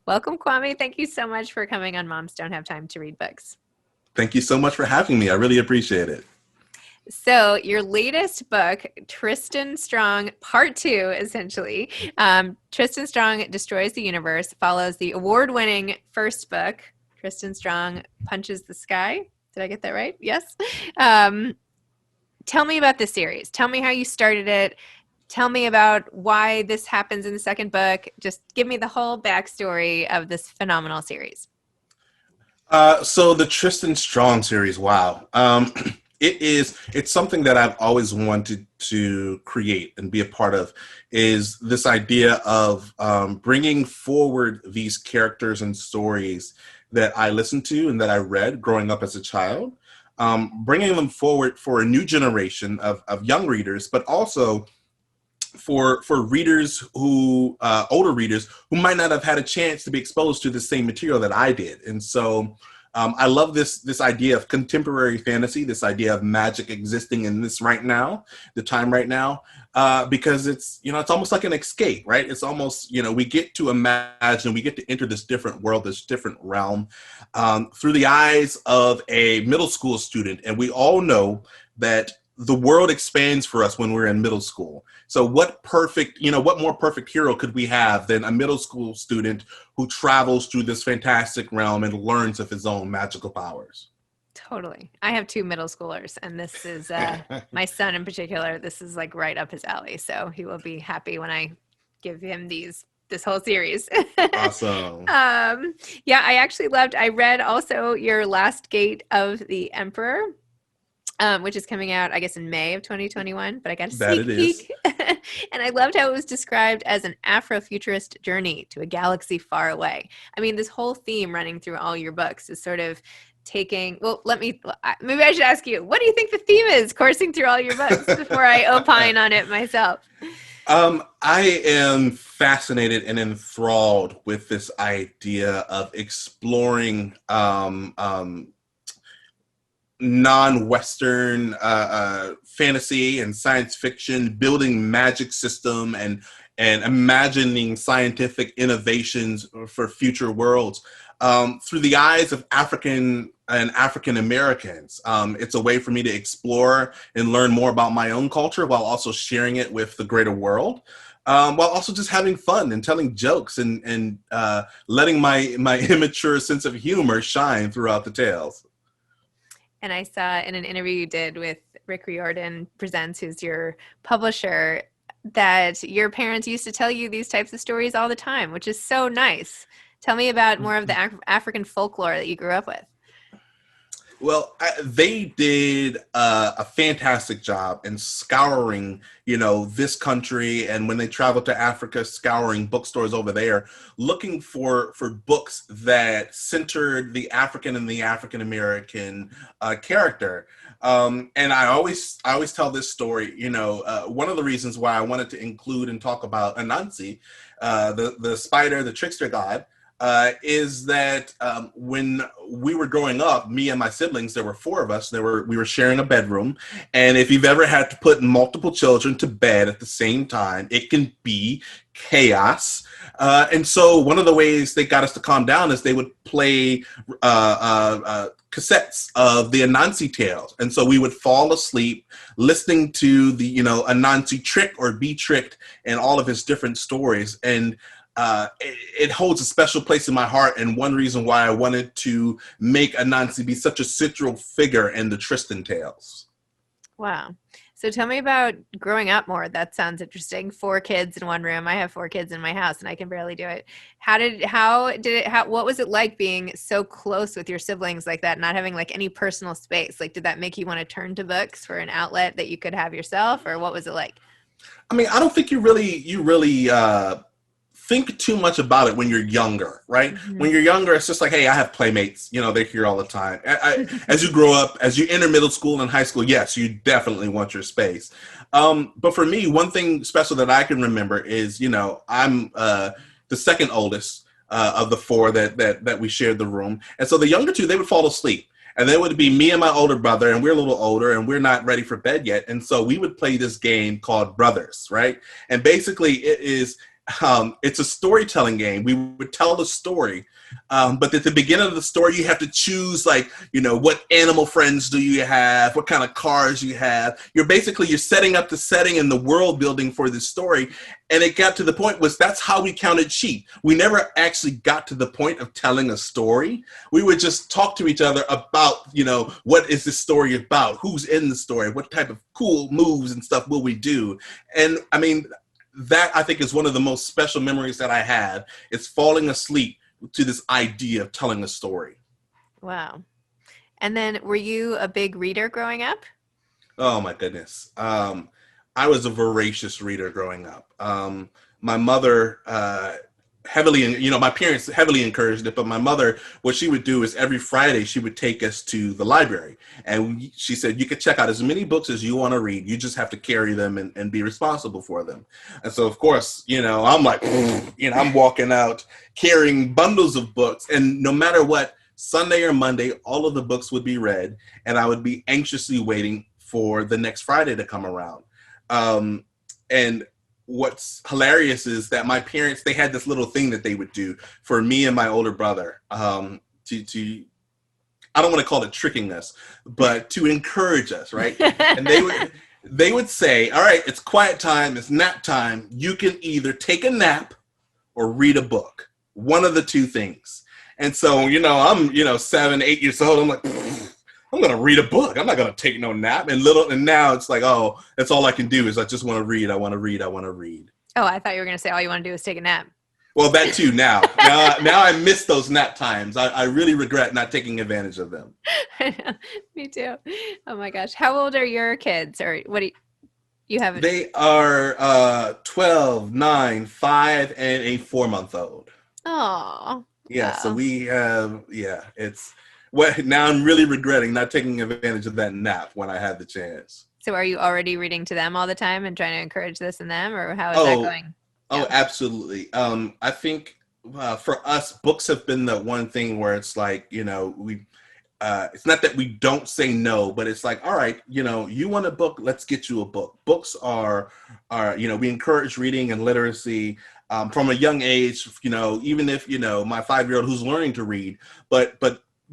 Welcome, Kwame. Thank you so much for coming on Moms Don't Have Time to Read Books. Thank you so much for having me. I really appreciate it. So, your latest book, Tristan Strong, Part 2, essentially. Tristan Strong Destroys the Universe, follows the award-winning first book, Tristan Strong Punches the Sky. Did I get that right? Yes. Tell me about this series. Tell me how you started it. Tell me about why this happens in the second book. Just give me the whole backstory of this phenomenal series. So the Tristan Strong series, wow. It's something that I've always wanted to create and be a part of, is this idea of bringing forward these characters and stories that I listened to and that I read growing up as a child, bringing them forward for a new generation of young readers, but also for readers who older readers who might not have had a chance to be exposed to the same material that I did. And so I love this idea of contemporary fantasy, this idea of magic existing in this right now, the time right now, because it's almost like an escape, right? It's almost, we get to imagine, we get to enter this different world, this different realm through the eyes of a middle school student. And we all know that the world expands for us when we're in middle school. So what more perfect hero could we have than a middle school student who travels through this fantastic realm and learns of his own magical powers? Totally. I have two middle schoolers, and this is my son in particular. This is like right up his alley. So he will be happy when I give him this whole series. Awesome. Yeah, I read also your Last Gate of the Emperor. Which is coming out, I guess, in May of 2021, but I got a sneak peek. And I loved how it was described as an Afrofuturist journey to a galaxy far away. I mean, this whole theme running through all your books is sort of maybe I should ask you, what do you think the theme is coursing through all your books before I opine on it myself? I am fascinated and enthralled with this idea of exploring non-Western fantasy and science fiction, building magic system and imagining scientific innovations for future worlds through the eyes of African Americans. It's a way for me to explore and learn more about my own culture while also sharing it with the greater world. While also just having fun and telling jokes and letting my immature sense of humor shine throughout the tales. And I saw in an interview you did with Rick Riordan Presents, who's your publisher, that your parents used to tell you these types of stories all the time, which is so nice. Tell me about more of the African folklore that you grew up with. Well, they did a fantastic job in scouring, this country, and when they traveled to Africa, scouring bookstores over there, looking for books that centered the African and the African American character. And I always tell this story. One of the reasons why I wanted to include and talk about Anansi, the spider, the trickster god, is that when we were growing up, me and my siblings, there were four of us, we were sharing a bedroom. And if you've ever had to put multiple children to bed at the same time, it can be chaos. And so one of the ways they got us to calm down is they would play cassettes of the Anansi tales. And so we would fall asleep listening to the, Anansi trick or be tricked and all of his different stories. And it holds a special place in my heart, and one reason why I wanted to make Anansi be such a central figure in the Tristan tales. Wow. So tell me about growing up more. That sounds interesting. 4 kids in one room. I have 4 kids in my house and I can barely do it. What was it like being so close with your siblings like that, not having like any personal space? Like, did that make you want to turn to books for an outlet that you could have yourself, or what was it like? I mean, I don't think you really think too much about it when you're younger, right? Mm-hmm. When you're younger, it's just like, hey, I have playmates, they're here all the time. As you grow up, as you enter middle school and high school, yes, you definitely want your space. But for me, one thing special that I can remember is, I'm the second oldest of the 4 that we shared the room. And so the younger 2, they would fall asleep. And then it would be me and my older brother, and we're a little older, and we're not ready for bed yet. And so we would play this game called Brothers, right? And basically it is It's a storytelling game. We would tell the story, but at the beginning of the story, you have to choose, like, what animal friends do you have, what kind of cars you have. You're setting up the setting and the world building for this story. And it got to the point was that's how we counted sheep. We never actually got to the point of telling a story. We would just talk to each other about, what is this story about? Who's in the story? What type of cool moves and stuff will we do? And I mean, that I think is one of the most special memories that I have. It's falling asleep to this idea of telling a story. Wow. And then were you a big reader growing up? Oh my goodness. I was a voracious reader growing up. My mother my parents heavily encouraged it, but my mother, what she would do is every Friday she would take us to the library, and she said, you could check out as many books as you want to read. You just have to carry them and be responsible for them. And so, of course, I'm like, I'm walking out carrying bundles of books, and no matter what, Sunday or Monday, all of the books would be read, and I would be anxiously waiting for the next Friday to come around. And what's hilarious is that my parents, they had this little thing that they would do for me and my older brother, to I don't want to call it tricking us, but to encourage us, right? And they would say, all right, it's quiet time, it's nap time. You can either take a nap or read a book, one of the two things. And so, I'm, 7, 8 years old. I'm like, I'm going to read a book. I'm not going to take no nap. And now it's like, oh, that's all I can do is I just want to read. I want to read. I want to read. Oh, I thought you were going to say all you want to do is take a nap. Well, that too now. Now I miss those nap times. I really regret not taking advantage of them. I know. Me too. Oh my gosh. How old are your kids? Or what do you have? They are 12, 9, 5, and a 4-month-old. Oh. Yeah, wow. So we have, it's... Well, now I'm really regretting not taking advantage of that nap when I had the chance. So are you already reading to them all the time and trying to encourage this in them, or how is that going? Oh, absolutely. I think for us, books have been the one thing where it's like, we it's not that we don't say no, but it's like, all right, you want a book, let's get you a book. Books are we encourage reading and literacy from a young age, even if, my 5-year-old who's learning to read, but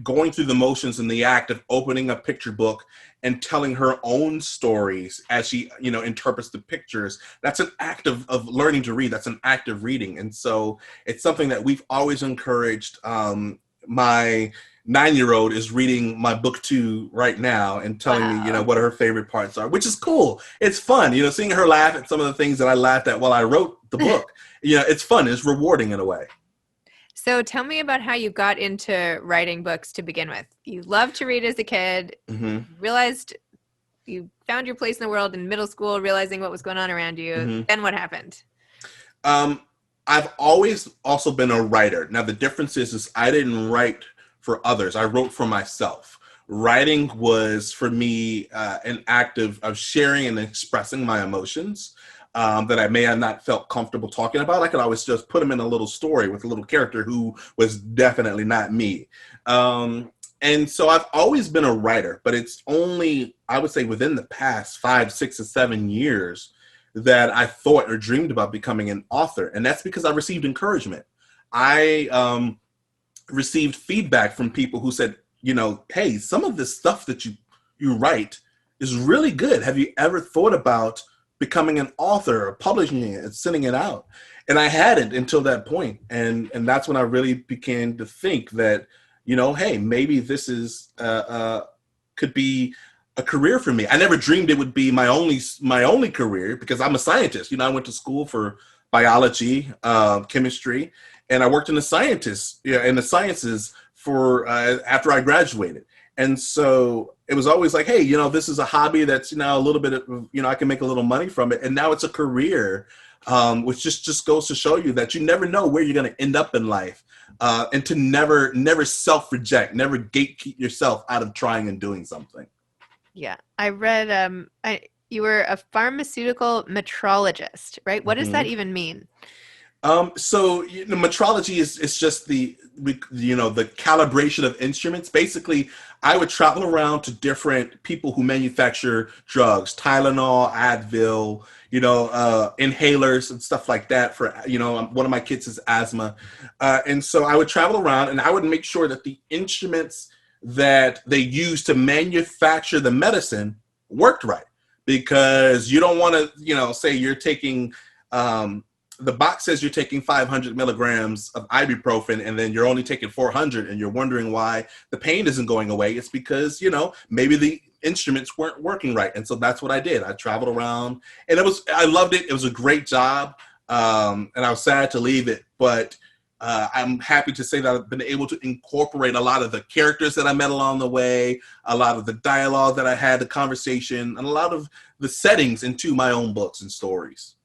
going through the motions in the act of opening a picture book and telling her own stories as she, interprets the pictures. That's an act of learning to read. That's an act of reading. And so it's something that we've always encouraged. My 9-year-old is reading my book 2 right now and telling me, what her favorite parts are, which is cool. It's fun, seeing her laugh at some of the things that I laughed at while I wrote the book. It's fun. It's rewarding in a way. So tell me about how you got into writing books to begin with. You loved to read as a kid, realized you found your place in the world in middle school, realizing what was going on around you. Then what happened? I've always also been a writer. Now, the difference is I didn't write for others. I wrote for myself. Writing was, for me, an act of sharing and expressing my emotions. That I may have not felt comfortable talking about. I could always just put them in a little story with a little character who was definitely not me. And so I've always been a writer, but it's only, I would say, within the past 5, 6, or 7 years that I thought or dreamed about becoming an author. And that's because I received encouragement. I received feedback from people who said, hey, some of this stuff that you write is really good. Have you ever thought about becoming an author or publishing it and sending it out? And I hadn't until that point. And that's when I really began to think that, hey, maybe this is could be a career for me. I never dreamed it would be my only career because I'm a scientist. I went to school for biology, chemistry, and I worked in the sciences for after I graduated. And so it was always like, hey, this is a hobby that's, a little bit of, I can make a little money from it. And now it's a career, which just goes to show you that you never know where you're going to end up in life. And to never self-reject, never gatekeep yourself out of trying and doing something. Yeah. I read, you were a pharmaceutical metrologist, right? What does that even mean? So metrology is just the calibration of instruments. Basically, I would travel around to different people who manufacture drugs, Tylenol, Advil, inhalers and stuff like that for, one of my kids has asthma. And so I would travel around and I would make sure that the instruments that they use to manufacture the medicine worked right. Because you don't want to, say you're taking, the box says you're taking 500 milligrams of ibuprofen and then you're only taking 400 and you're wondering why the pain isn't going away. It's because, maybe the instruments weren't working right. And so that's what I did. I traveled around and I loved it. It was a great job. And I was sad to leave it, but I'm happy to say that I've been able to incorporate a lot of the characters that I met along the way, a lot of the dialogue that I had, the conversation, and a lot of the settings into my own books and stories.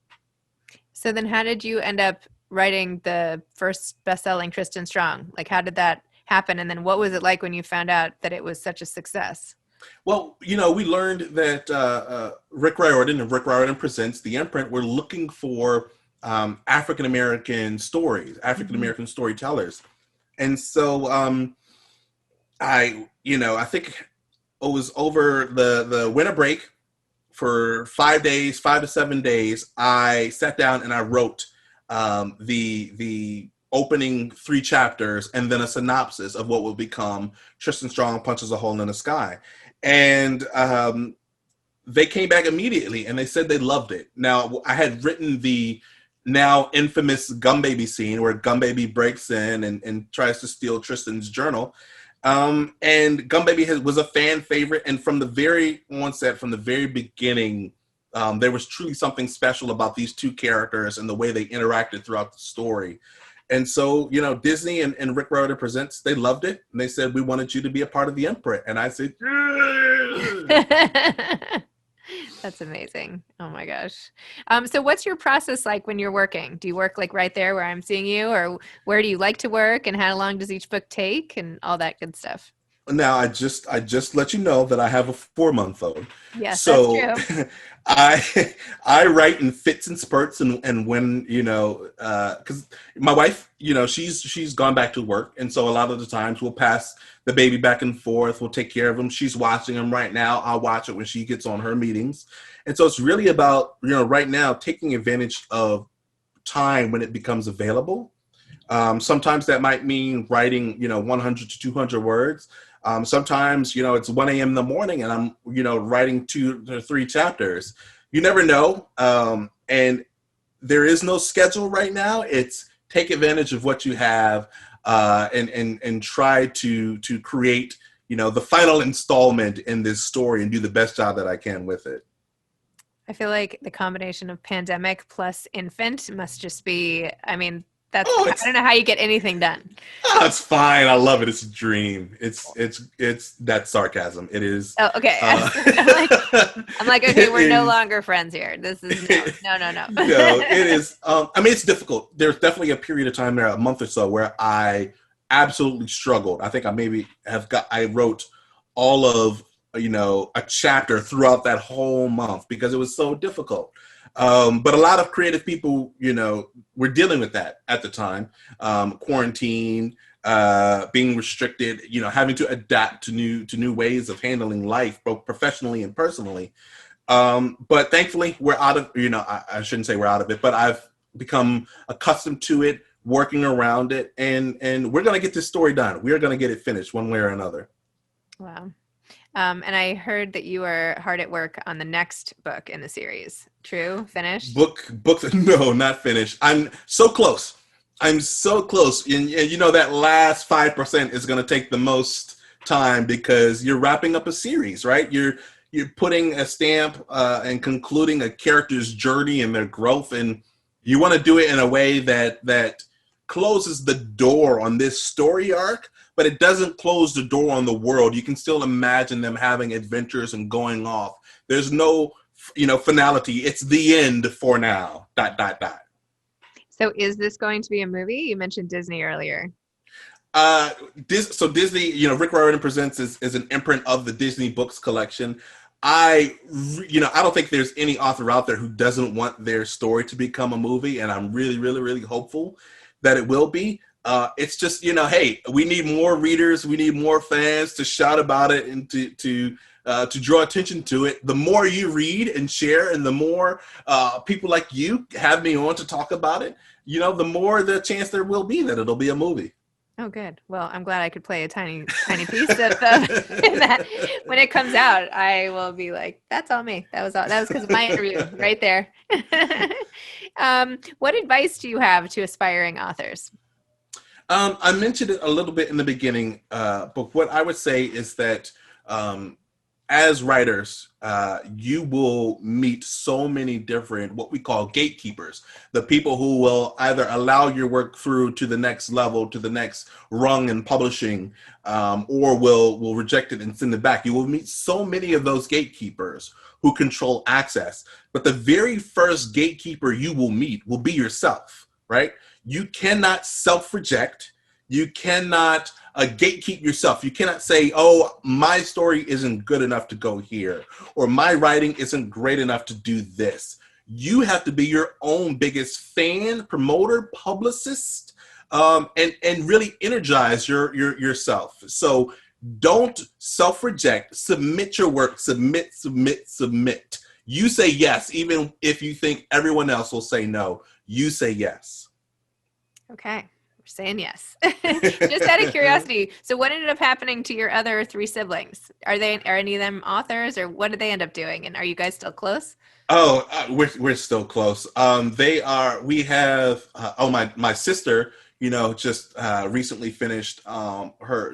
So then how did you end up writing the first best-selling Tristan Strong? Like, how did that happen? And then what was it like when you found out that it was such a success? Well, we learned that Rick Riordan and Rick Riordan Presents, the imprint, were looking for African-American stories, African-American storytellers. And so I think it was over the winter break for 5 to 7 days, I sat down and I wrote the opening 3 chapters and then a synopsis of what will become Tristan Strong Punches a Hole in the Sky. And they came back immediately and they said they loved it. Now, I had written the now infamous Gum Baby scene where Gum Baby breaks in and tries to steal Tristan's journal. And Gum Baby was a fan favorite. And from the very onset, from the very beginning, there was truly something special about these 2 characters and the way they interacted throughout the story. And so, Disney and Rick Riordan Presents, they loved it. And they said, we wanted you to be a part of the imprint. And I said, That's amazing. Oh my gosh. So what's your process like when you're working? Do you work like right there where I'm seeing you, or where do you like to work, and how long does each book take and all that good stuff? Now, I just let you know that I have a 4-month-old. Yes, so that's true. I write in fits and spurts, and when because my wife, she's gone back to work, and so a lot of the times we'll pass the baby back and forth. We'll take care of him. She's watching him right now. I'll watch it when she gets on her meetings, and so it's really about right now taking advantage of time when it becomes available. Sometimes that might mean writing 100 to 200 words. Sometimes, it's 1 a.m. in the morning and I'm, writing 2 or 3 chapters. You never know. And there is no schedule right now. It's take advantage of what you have and try to create, the final installment in this story and do the best job that I can with it. I feel like the combination of pandemic plus infant must just be, I don't know how you get anything done. Oh, it's fine. I love it. It's a dream. It's that sarcasm. It is. Oh, okay. I'm like, okay, we're no longer friends here. This is no. No, it is. It's difficult. There's definitely a period of time there, a month or so, where I absolutely struggled. I think I wrote all of, a chapter throughout that whole month because it was so difficult. But a lot of creative people, were dealing with that at the time. Quarantine, being restricted, having to adapt to new ways of handling life, both professionally and personally. But thankfully, we're out of, I shouldn't say we're out of it, but I've become accustomed to it, working around it, and we're going to get this story done. We're going to get it finished one way or another. Wow. And I heard that you are hard at work on the next book in the series. True? Finished? Book? No, not finished. I'm so close. And that last 5% is going to take the most time because you're wrapping up a series, right? You're putting a stamp and concluding a character's journey and their growth, and you want to do it in a way that closes the door on this story arc, but it doesn't close the door on the world. You can still imagine them having adventures and going off. There's no, finality. It's the end for now. ... So is this going to be a movie? You mentioned Disney earlier. So Disney, Rick Riordan Presents is an imprint of the Disney Books collection. I don't think there's any author out there who doesn't want their story to become a movie, and I'm really, really, really hopeful that it will be. it's just, hey, we need more readers, we need more fans to shout about it and to draw attention to it. The more you read and share, and the more people like you have me on to talk about it, the more the chance there will be that it'll be a movie. Oh, good. Well, I'm glad I could play a tiny piece of that. When it comes out, I will be like, that's all me. That was because of my interview right there. What advice do you have to aspiring authors? I mentioned it a little bit in the beginning, but what I would say is that as writers, you will meet so many different, what we call gatekeepers, the people who will either allow your work through to the next level, to the next rung in publishing, or will reject it and send it back. You will meet so many of those gatekeepers who control access. But the very first gatekeeper you will meet will be yourself, right? You cannot self-reject. You cannot gatekeep yourself. You cannot say, oh, my story isn't good enough to go here, or my writing isn't great enough to do this. You have to be your own biggest fan, promoter, publicist, and really energize yourself. So don't self-reject. Submit your work. Submit. You say yes, even if you think everyone else will say no. You say yes. Okay. Saying yes. Just out of curiosity, so what ended up happening to your other 3 siblings? Are any of them authors, or what did they end up doing? And are you guys still close? Oh, we're still close. We have my sister, just recently finished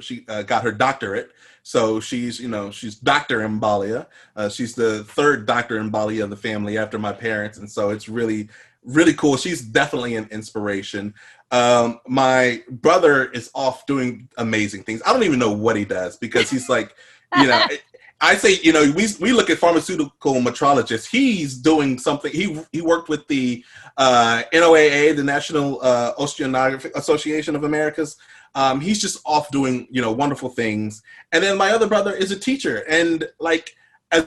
she got her doctorate. So she's Dr. Mbalia. She's the 3rd Dr. Mbalia of the family after my parents, and so it's really, really cool. She's definitely an inspiration. My brother is off doing amazing things. I don't even know what he does, because he's like, I say, we look at pharmaceutical metrologists. He's doing something. He worked with the NOAA, the National Oceanographic Association of Americas. He's just off doing, wonderful things. And then my other brother is a teacher. And like, as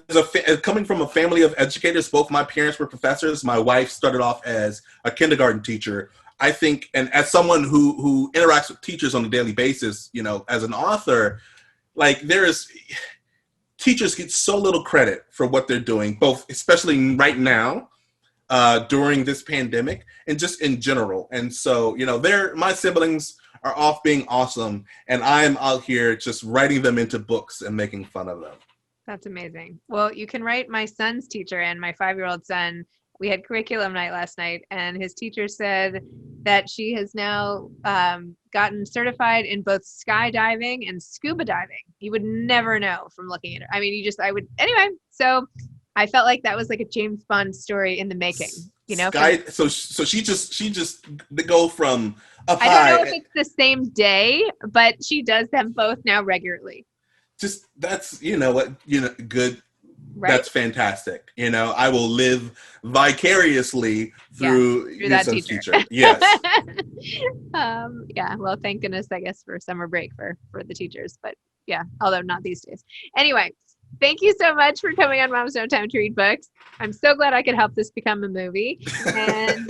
coming from a family of educators, both my parents were professors. My wife started off as a kindergarten teacher. I think, and as someone who interacts with teachers on a daily basis, as an author, like teachers get so little credit for what they're doing, both, especially right now, during this pandemic, and just in general. And so, my siblings are off being awesome, and I'm out here just writing them into books and making fun of them. That's amazing. Well, you can write my son's teacher, and my 5-year-old son, we had curriculum night last night, and his teacher said that she has now gotten certified in both skydiving and scuba diving. You would never know from looking at her. I mean, anyway, so I felt like that was like a James Bond story in the making, So she just go from up high. I don't know if it's the same day, but she does them both now regularly. Just, that's, good. Right? That's fantastic. I will live vicariously through your son's teacher. Yes. Yeah. Well, thank goodness, I guess, for summer break for the teachers, but yeah, although not these days. Anyway, thank you so much for coming on Mom's No Time to Read Books. I'm so glad I could help this become a movie. And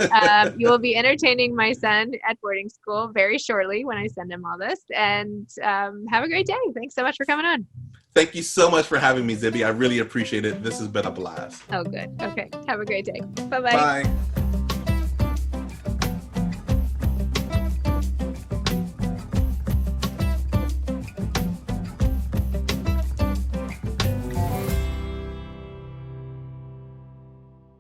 you will be entertaining my son at boarding school very shortly when I send him all this. And have a great day. Thanks so much for coming on. Thank you so much for having me, Zibby. I really appreciate it. This has been a blast. Oh, good. Okay. Have a great day. Bye-bye. Bye.